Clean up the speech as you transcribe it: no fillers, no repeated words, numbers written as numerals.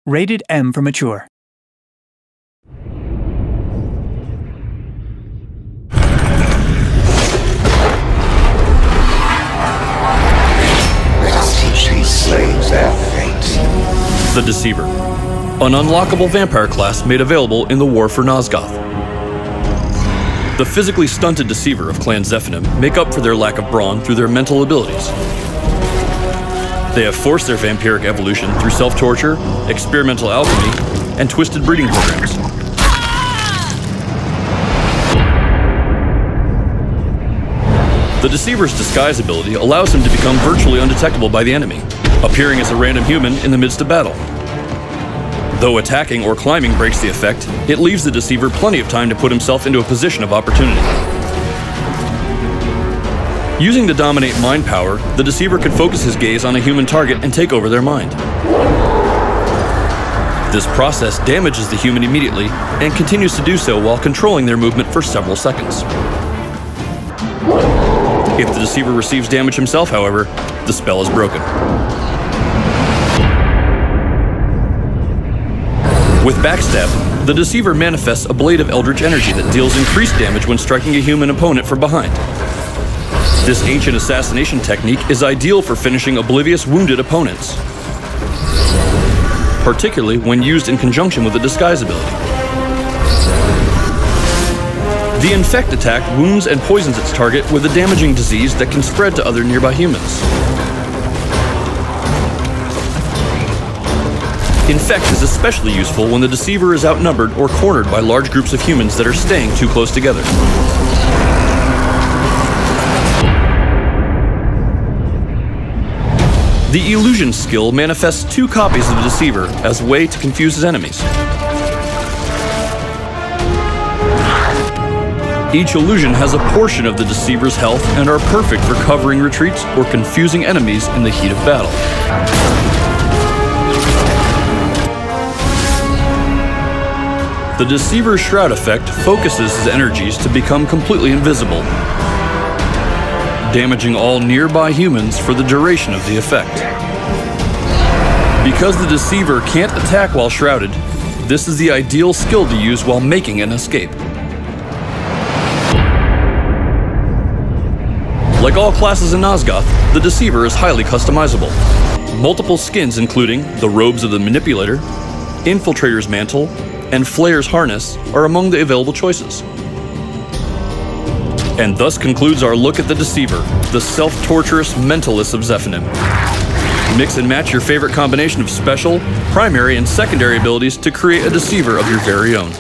Rated M for mature. Let's teach these slaves their fate. The Deceiver, an unlockable vampire class made available in the War for Nosgoth. The physically stunted Deceiver of Clan Zephanim make up for their lack of brawn through their mental abilities. They have forced their vampiric evolution through self-torture, experimental alchemy, and twisted breeding programs. The Deceiver's disguise ability allows him to become virtually undetectable by the enemy, appearing as a random human in the midst of battle. Though attacking or climbing breaks the effect, it leaves the Deceiver plenty of time to put himself into a position of opportunity. Using to dominate mind power, the Deceiver can focus his gaze on a human target and take over their mind. This process damages the human immediately and continues to do so while controlling their movement for several seconds. If the Deceiver receives damage himself, however, the spell is broken. With Backstab, the Deceiver manifests a blade of eldritch energy that deals increased damage when striking a human opponent from behind. This ancient assassination technique is ideal for finishing oblivious wounded opponents, particularly when used in conjunction with the disguise ability. The Infect attack wounds and poisons its target with a damaging disease that can spread to other nearby humans. Infect is especially useful when the Deceiver is outnumbered or cornered by large groups of humans that are staying too close together. The Illusion skill manifests two copies of the Deceiver as a way to confuse his enemies. Each illusion has a portion of the Deceiver's health and are perfect for covering retreats or confusing enemies in the heat of battle. The Deceiver's Shroud effect focuses his energies to become completely invisible, damaging all nearby humans for the duration of the effect. Because the Deceiver can't attack while shrouded, this is the ideal skill to use while making an escape. Like all classes in Nosgoth, the Deceiver is highly customizable. Multiple skins including the Robes of the Manipulator, Infiltrator's Mantle, and Flayer's Harness are among the available choices. And thus concludes our look at the Deceiver, the self-torturous mentalist of Zephanim. Mix and match your favorite combination of special, primary, and secondary abilities to create a Deceiver of your very own.